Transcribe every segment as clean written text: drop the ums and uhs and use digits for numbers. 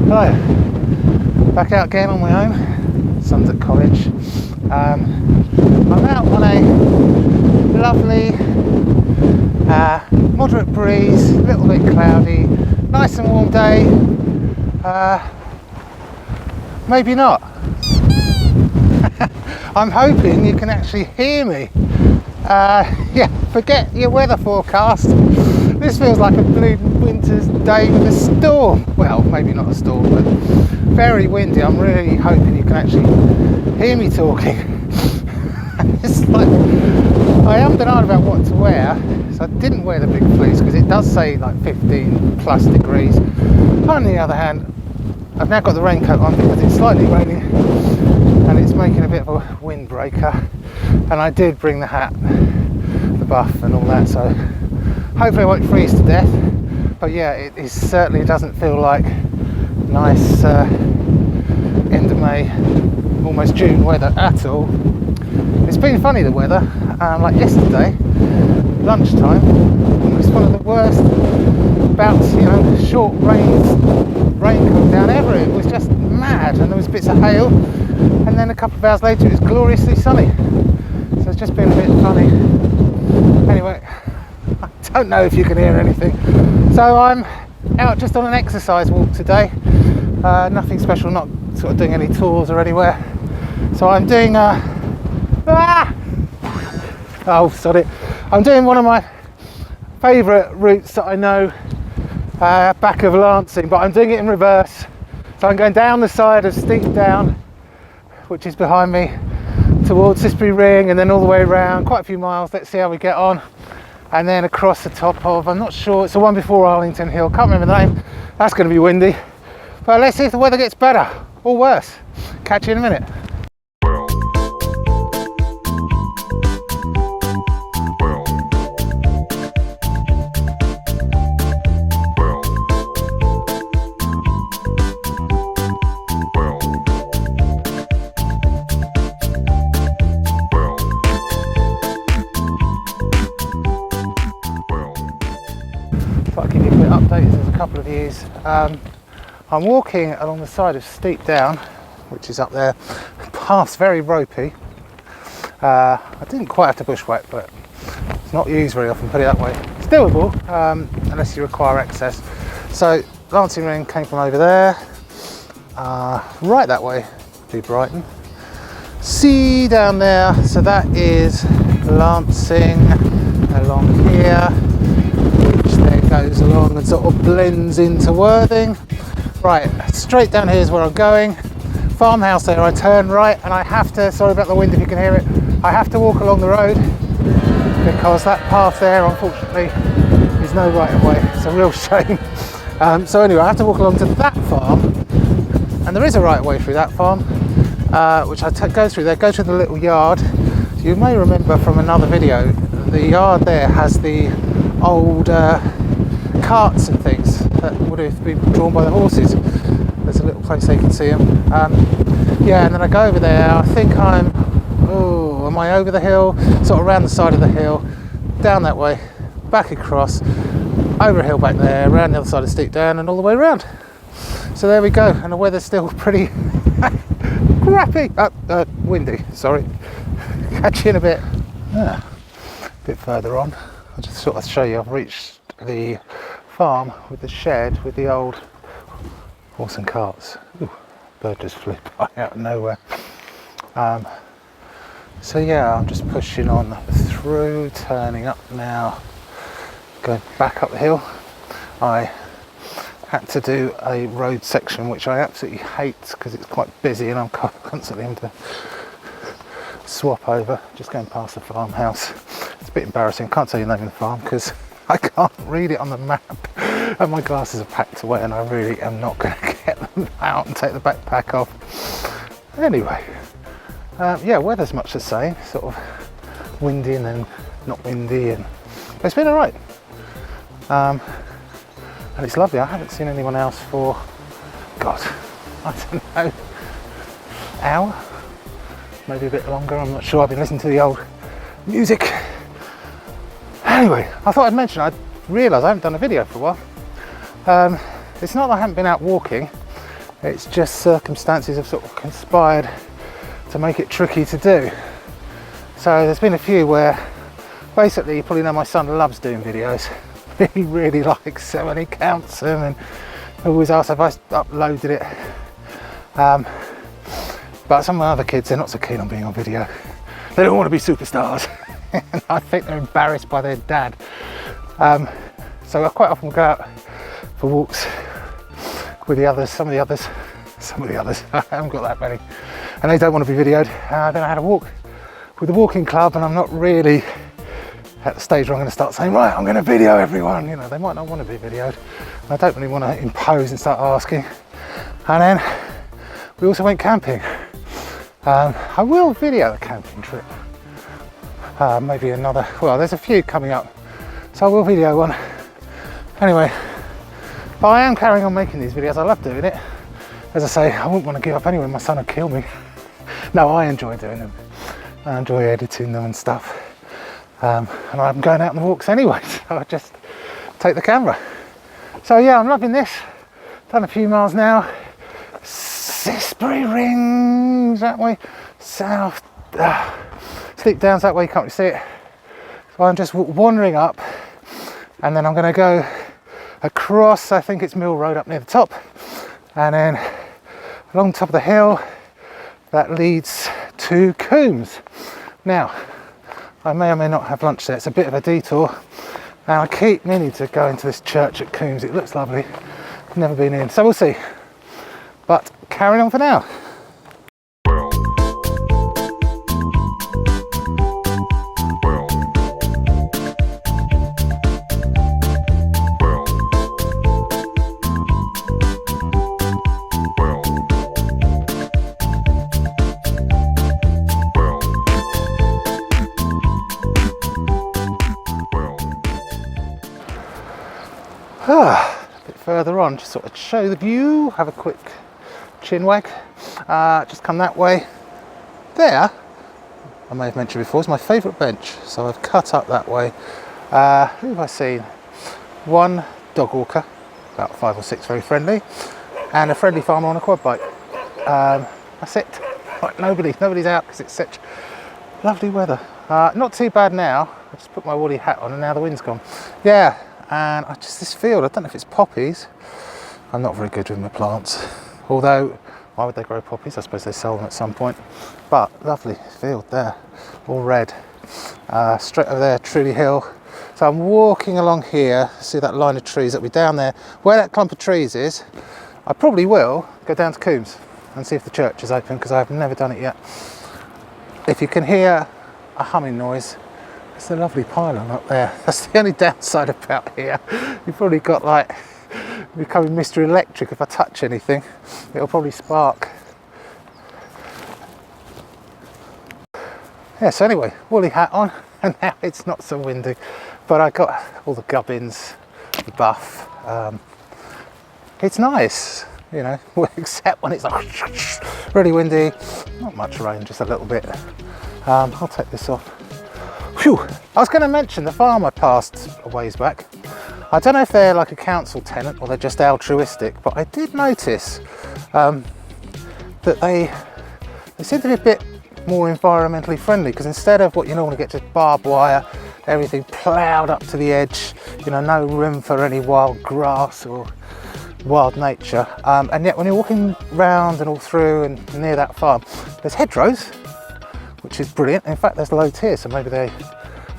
Hello, back out again on my own. Son's at college. I'm out on a lovely, moderate breeze, a little bit cloudy, nice and warm day. Maybe not. I'm hoping you can actually hear me. Yeah, forget your weather forecast. This feels like a blue winter's day with a storm. Well, maybe not a storm, but very windy. I'm really hoping you can actually hear me talking. It's like, I am denied about what to wear, so I didn't wear the big fleece because it does say like 15 plus degrees. On the other hand, I've now got the raincoat on because it's slightly raining and it's making a bit of a windbreaker. And I did bring the hat, the buff and all that, so hopefully I won't freeze to death. But yeah, it certainly doesn't feel like nice end of May, almost June weather at all. It's been funny, the weather. Like yesterday, lunchtime, it was one of the worst bouts, you know, short rain coming down ever. It was just mad, and there was bits of hail, and then a couple of hours later it was gloriously sunny. So it's just been a bit funny. Anyway, I don't know if you can hear anything. So I'm out just on an exercise walk today. Nothing special, not sort of doing any tours or anywhere. So I'm doing I'm doing one of my favourite routes that I know, back of Lancing, but I'm doing it in reverse. So I'm going down the side of Steep Down, which is behind me, towards Cissbury Ring, and then all the way around, quite a few miles. Let's see how we get on. And then across the top of, I'm not sure, it's the one before Arlington Hill, can't remember the name. That's going to be windy. But let's see if the weather gets better or worse. Catch you in a minute. I'll give you a quick update. There's a couple of views. I'm walking along the side of Steep Down, which is up there. The path's very ropey. I didn't quite have to bushwhack, but it's not used very often, put it that way. It's doable, unless you require access. So Lancing Ring came from over there, right that way to Brighton. See down there, so that is Lancing along here, which then goes along and sort of blends into Worthing. Right, straight down here is where I'm going. Farmhouse there, I turn right and I have to, sorry about the wind if you can hear it, I have to walk along the road because that path there unfortunately is no right of way. It's a real shame. So anyway, I have to walk along to that farm, and there is a right of way through that farm, which I go through there, go to the little yard. You may remember from another video, the yard there has the old carts and things that would have been drawn by the horses. There's a little place they can see them. Yeah, and then I go over there. I think am I over the hill? Sort of around the side of the hill, down that way, back across, over a hill back there, around the other side of Steep Down, and all the way around. So there we go, and the weather's still pretty crappy, windy. Sorry. Catch you in a bit. A bit further on. I'll just sort of show you. I've reached the farm with the shed with the old horse and carts. Ooh, bird just flew by out of nowhere. So yeah, I'm just pushing on through, turning up now, going back up the hill. I had to do a road section which I absolutely hate because it's quite busy and I'm constantly having to swap over, just going past the farmhouse. It's a bit embarrassing, can't tell you the name of the farm because I can't read it on the map and my glasses are packed away and I really am not going to get them out and take the backpack off. Anyway, yeah, weather's much the same, sort of windy and then not windy, and it's been all right. And it's lovely. I haven't seen anyone else for, God, I don't know, hour, maybe a bit longer, I'm not sure. I've been listening to the old music. Anyway, I thought I'd mention, I realised I haven't done a video for a while. It's not that I haven't been out walking, it's just circumstances have sort of conspired to make it tricky to do. So there's been a few where, basically, you probably know my son loves doing videos. He really likes them and he counts them and always asks if I uploaded it. But some of my other kids, they're not so keen on being on video. They don't want to be superstars. And I think they're embarrassed by their dad. So I quite often go out for walks with the others, some of the others, I haven't got that many. And they don't want to be videoed. Then I had a walk with the walking club, and I'm not really at the stage where I'm going to start saying, right, I'm going to video everyone. You know, they might not want to be videoed. I don't really want to impose and start asking. And then we also went camping. I will video a camping trip. Maybe another, well, there's a few coming up, so I will video one. Anyway, but I am carrying on making these videos. I love doing it. As I say, I wouldn't want to give up anyway, my son would kill me. No, I enjoy doing them. I enjoy editing them and stuff. And I'm going out on the walks anyway, so I just take the camera. So yeah, I'm loving this. Done a few miles now. Cissbury Ring, that way, south. Steep downs that way, you can't really see it. So I'm just wandering up, and then I'm going to go across, I think it's Mill Road up near the top, and then along the top of the hill that leads to Coombes. Now, I may or may not have lunch there. It's a bit of a detour, and I keep meaning to go into this church at Coombes. It looks lovely. Never been in, so we'll see. But carrying on for now. A bit further on, just sort of show the view, have a quick chin wag. Just come that way. There, I may have mentioned before, is my favourite bench, so I've cut up that way. Who have I seen? One dog walker, about 5 or 6, very friendly, and a friendly farmer on a quad bike. That's it. Like nobody's out because it's such lovely weather. Not too bad now. I just put my woolly hat on and now the wind's gone. Yeah. And this field, I don't know if it's poppies. I'm not very good with my plants. Although, why would they grow poppies? I suppose they sell them at some point. But lovely field there, all red. Straight over there, Truly Hill. So I'm walking along here, see that line of trees that'll be down there. Where that clump of trees is, I probably will go down to Coombes and see if the church is open, because I've never done it yet. If you can hear a humming noise, it's a lovely pylon up there. That's the only downside about here. You've probably got like, becoming Mr. Electric. If I touch anything, it'll probably spark. Yeah, so anyway, woolly hat on, and now it's not so windy. But I got all the gubbins, the buff. It's nice, you know, except when it's like really windy. Not much rain, just a little bit. I'll take this off. Whew. I was going to mention the farm I passed a ways back. I don't know if they're like a council tenant or they're just altruistic, but I did notice that they seem to be a bit more environmentally friendly, because instead of what you normally get, just barbed wire, everything ploughed up to the edge, you know, no room for any wild grass or wild nature, and yet when you're walking round and all through and near that farm, there's hedgerows, which is brilliant. In fact, there's loads here, so maybe they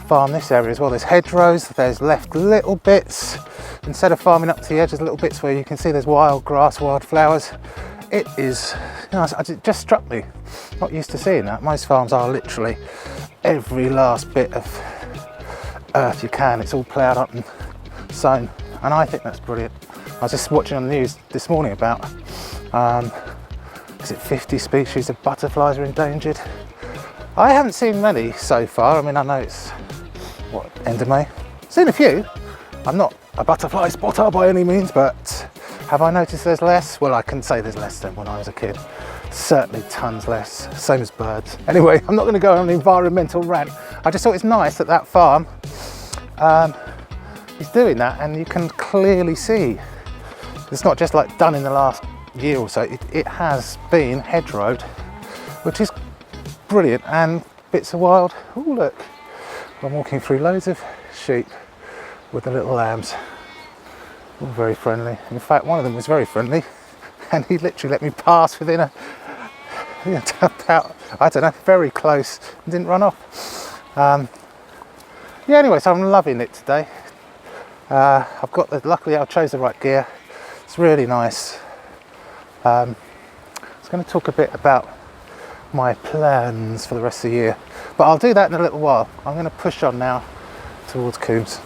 farm this area as well. There's hedgerows, there's left little bits, instead of farming up to the edge, there's little bits where you can see there's wild grass, wild flowers. It is, you know, it just struck me, not used to seeing that. Most farms are literally every last bit of earth you can, it's all ploughed up and sown, and I think that's brilliant. I was just watching on the news this morning about Is it 50 species of butterflies are endangered? I haven't seen many so far. I mean, I know it's, what, end of May? Seen a few. I'm not a butterfly spotter by any means, but have I noticed there's less? Well, I can say there's less than when I was a kid. Certainly tons less, same as birds. Anyway, I'm not going to go on an environmental rant. I just thought it's nice that that farm is doing that, and you can clearly see it's not just like done in the last year or so. It has been hedgerowed, which is brilliant, and bits of wild. Oh look, I'm walking through loads of sheep with the little lambs. All very friendly. In fact, one of them was very friendly, and he literally let me pass within a, about, I don't know, very close, and didn't run off. Yeah, anyway, so I'm loving it today. I've got the, luckily I chose the right gear. It's really nice. I was going to talk a bit about my plans for the rest of the year, but I'll do that in a little while. I'm going to push on now towards Coombes.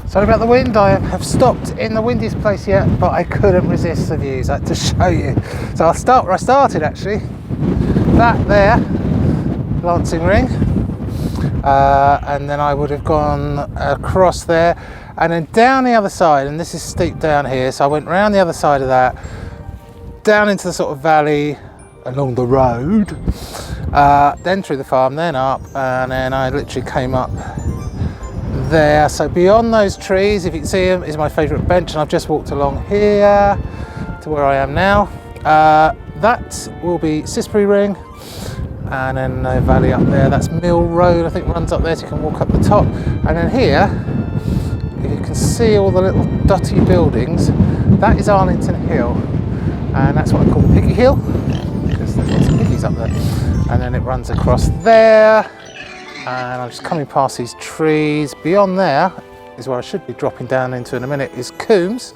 Sorry about the wind. I have stopped in the windiest place yet, but I couldn't resist the views. I had to show you. So I'll start where I started actually. That there, Lancing Ring, and then I would have gone across there and then down the other side, and this is steep down here, so I went round the other side of that, down into the sort of valley along the road, then through the farm, then up, and then I literally came up there. So beyond those trees, if you can see them, is my favourite bench, and I've just walked along here to where I am now. That will be Cissbury Ring, and then the valley up there, that's Mill Road, I think runs up there, so you can walk up the top. And then here, if you can see all the little dotty buildings, that is Arlington Hill, and that's what I call the Piggy Hill, because there's lots of piggies up there. And then it runs across there, and I'm just coming past these trees. Beyond there is where I should be dropping down into in a minute, is Coombes.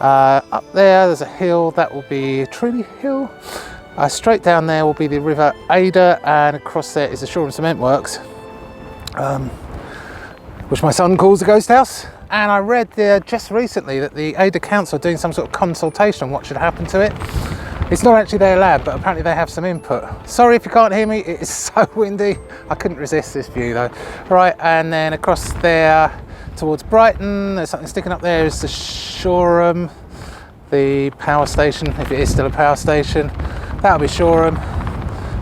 Up there there's a hill, that will be Truly Hill. Straight down there will be the River Ada, and across there is the Shore and Cement Works, which my son calls the ghost house. And I read there just recently that the Ada Council are doing some sort of consultation on what should happen to it. It's not actually their lab, but apparently they have some input. Sorry if you can't hear me, it is so windy. I couldn't resist this view though. Right, and then across there towards Brighton, there's something sticking up there, is the Shoreham, the power station, if it is still a power station. That'll be Shoreham.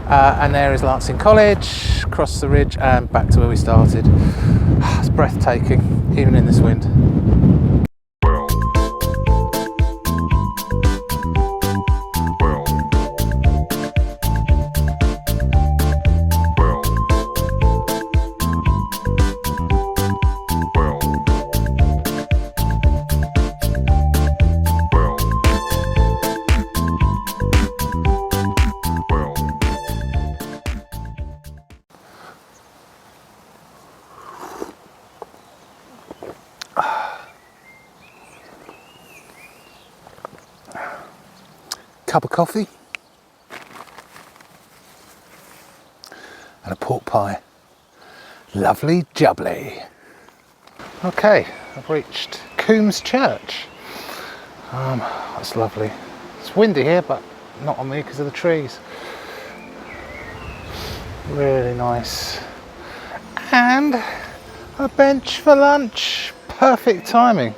And there is Lancing College, across the ridge and back to where we started. It's breathtaking, even in this wind. Cup of coffee and a pork pie. Lovely jubbly. Okay, I've reached Coombes Church. That's lovely. It's windy here, but not on me because of the trees. Really nice. And a bench for lunch. Perfect timing.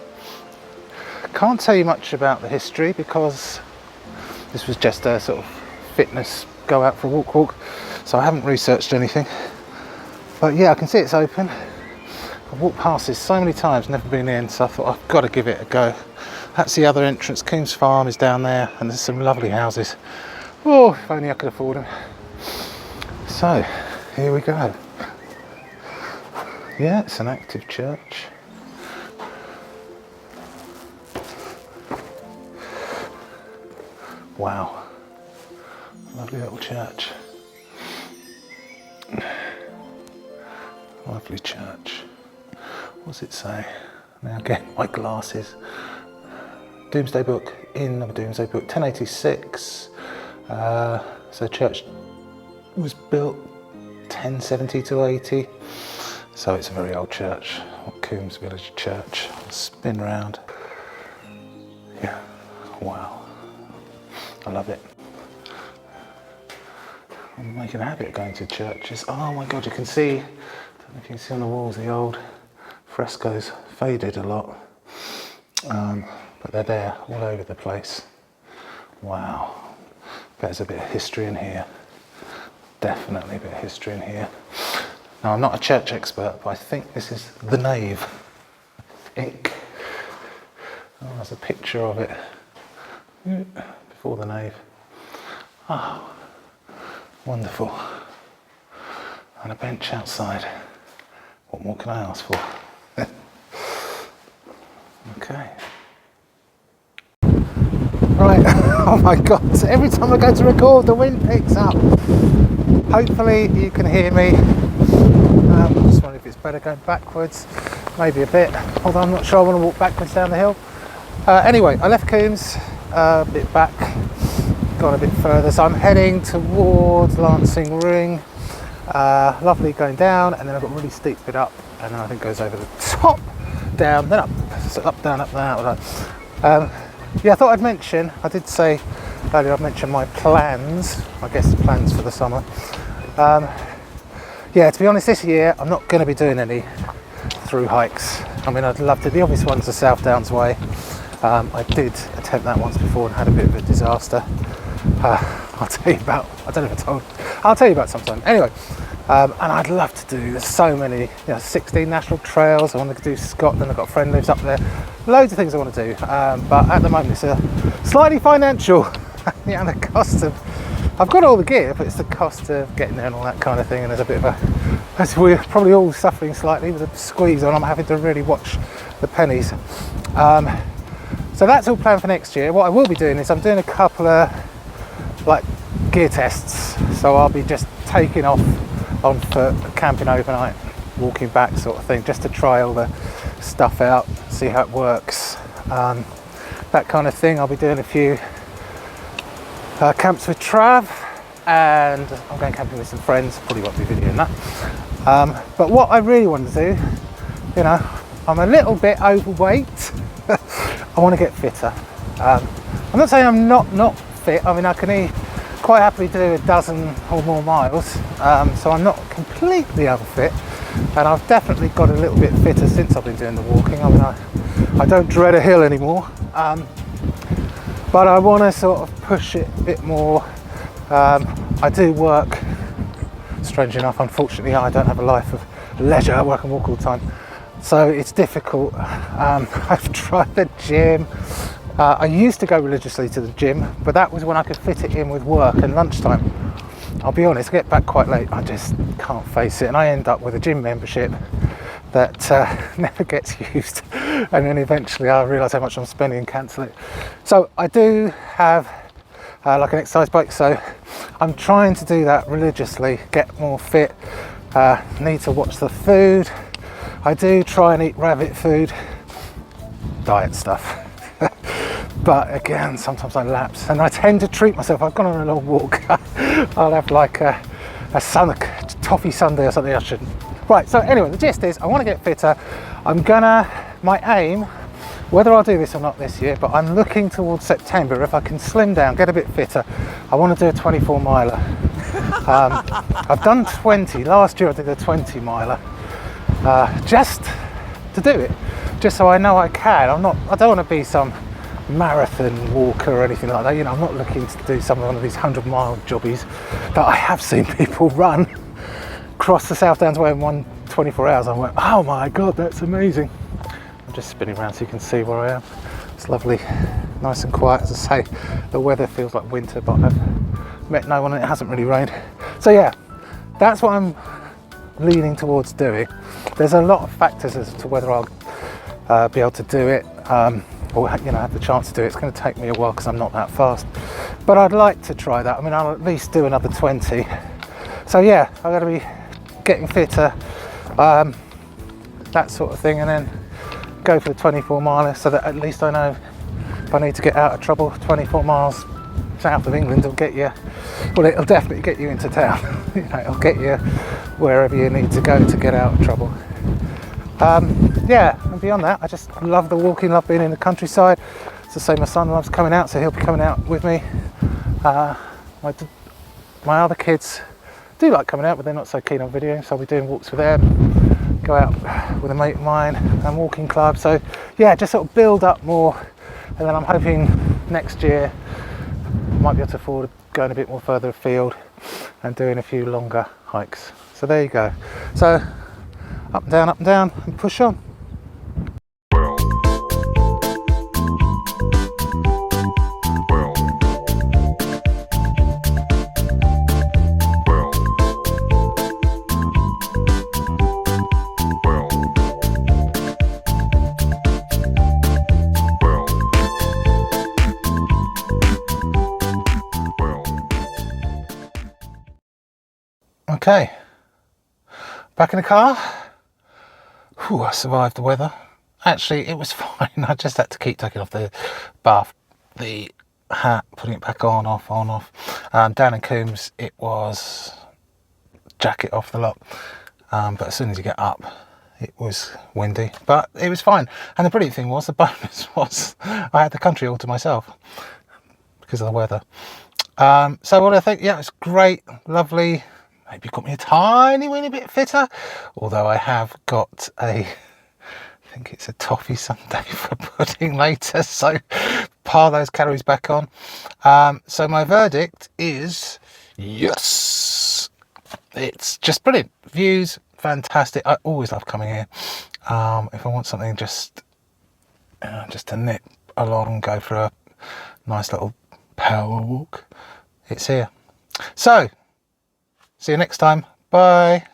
Can't tell you much about the history because this was just a sort of fitness, go out for a walk, so I haven't researched anything. But yeah, I can see it's open. I've walked past this so many times, never been in, so I thought I've got to give it a go. That's the other entrance. Coombes Farm is down there, and there's some lovely houses. Oh, if only I could afford them. So, here we go. Yeah, it's an active church. Wow, lovely little church. Lovely church. What's it say? Now again, my glasses. Doomsday Book, Inn of a Doomsday Book, 1086. So church was built 1070 to 80. So it's a very old church. Coombes Village Church. Spin round. Yeah, wow. I love it. I'm making a habit of going to churches. Oh my God, you can see, I don't know if you can see on the walls, the old frescoes faded a lot. But they're there all over the place. Wow. There's a bit of history in here. Definitely a bit of history in here. Now, I'm not a church expert, but I think this is the nave. I think. Oh, there's a picture of it before the nave. Oh, wonderful. And a bench outside. What more can I ask for? Okay. Right, oh my God, so every time I go to record the wind picks up. Hopefully you can hear me. Just wondering if it's better going backwards, maybe a bit, although I'm not sure I want to walk backwards down the hill. Anyway, I left Coombes a bit back, gone a bit further, so I'm heading towards Cissbury Ring. Lovely going down, and then I've got a really steep bit up, and then I think it goes over the top, down, then up, so up, down, yeah, I thought I'd mention, I did say earlier I'd mention my plans, I guess plans for the summer. Yeah, to be honest, this year I'm not going to be doing any through hikes. I mean, I'd love to. The obvious one's the South Downs Way. I did attempt that once before and had a bit of a disaster. I'll tell you about, I don't know if I told, I'll tell you about sometime. Anyway, and I'd love to do, there's so many, 16 national trails. I want to do Scotland, I've got a friend who lives up there. Loads of things I want to do, but at the moment it's a slightly financial, the cost of, I've got all the gear, but it's the cost of getting there and all that kind of thing, and there's a bit of a, as we're probably all suffering slightly with a squeeze on, I'm having to really watch the pennies. So that's all planned for next year. What I will be doing is I'm doing a couple of like gear tests, so I'll be just taking off on foot, camping overnight, walking back sort of thing, just to try all the stuff out, see how it works, that kind of thing. I'll be doing a few camps with Trav, and I'm going camping with some friends, probably won't be videoing that. But what I really want to do, I'm a little bit overweight. I want to get fitter. I'm not saying I'm not fit. I mean, I can quite happily do a dozen or more miles, so I'm not completely unfit, and I've definitely got a little bit fitter since I've been doing the walking. I mean, I don't dread a hill anymore, but I want to sort of push it a bit more. I do work, strange enough, unfortunately I don't have a life of leisure. I work and walk all the time, so it's difficult. I've tried the gym. I used to go religiously to the gym, but that was when I could fit it in with work and lunchtime. I'll be honest, I get back quite late, I just can't face it, and I end up with a gym membership that never gets used, and then eventually I realise how much I'm spending and cancel it. So I do have like an exercise bike, so I'm trying to do that religiously, get more fit. Need to watch the food. I do try and eat rabbit food, diet stuff. But again, sometimes I lapse, and I tend to treat myself. I've gone on a long walk. I'll have like a TOFFEE Sundae or something. I shouldn't. Right, so anyway, the gist is I want to get fitter. My aim, whether I'll do this or not this year, but I'm looking towards September. If I can slim down, get a bit fitter, I want to do a 24 miler. I've done 20. Last year I did a 20 miler. Just to do it, just so I know I can. I don't want to be some marathon walker or anything like that. I'm not looking to do one of these 100-mile jobbies that I have seen people run across the South Downs Way in 24 hours. I went, oh my God, that's amazing. I'm just spinning around so you can see where I am. It's lovely, nice and quiet. As I say, the weather feels like winter, but I've met no one and it hasn't really rained. So yeah, that's what I'm leaning towards doing. There's a lot of factors as to whether I'll be able to do it, or have the chance to do it. It's going to take me a while because I'm not that fast, but I'd like to try that. I mean, I'll at least do another 20. So yeah, I've got to be getting fitter, that sort of thing, and then go for the 24 miler, so that at least I know if I need to get out of trouble, 24 miles south of England will get you, well, it'll definitely get you into town. You know, it'll get you wherever you need to go to get out of trouble. Yeah, and beyond that, I just love the walking, love being in the countryside. As I say, my son loves coming out, so he'll be coming out with me. My other kids do like coming out, but they're not so keen on video, so I'll be doing walks with them, go out with a mate of mine and walking club. So yeah, just sort of build up more, and then I'm hoping next year I might be able to afford going a bit more further afield and doing a few longer hikes. So there you go. So up and down and push on. Okay, back in the car. Whew, I survived the weather. Actually, it was fine. I just had to keep taking off the hat, putting it back on, off, on, off. Down in Coombes, it was jacket off the lot. But as soon as you get up, it was windy. But it was fine. And the brilliant thing was, the bonus was, I had the country all to myself because of the weather. So what do I think? Yeah, it's great, lovely. Maybe got me a tiny weeny bit fitter, although I have got I think it's a toffee sundae for pudding later, so pile those calories back on. So my verdict is yes, it's just brilliant. Views fantastic. I always love coming here. If I want something just to nip along, go for a nice little power walk, it's here. So see you next time. Bye.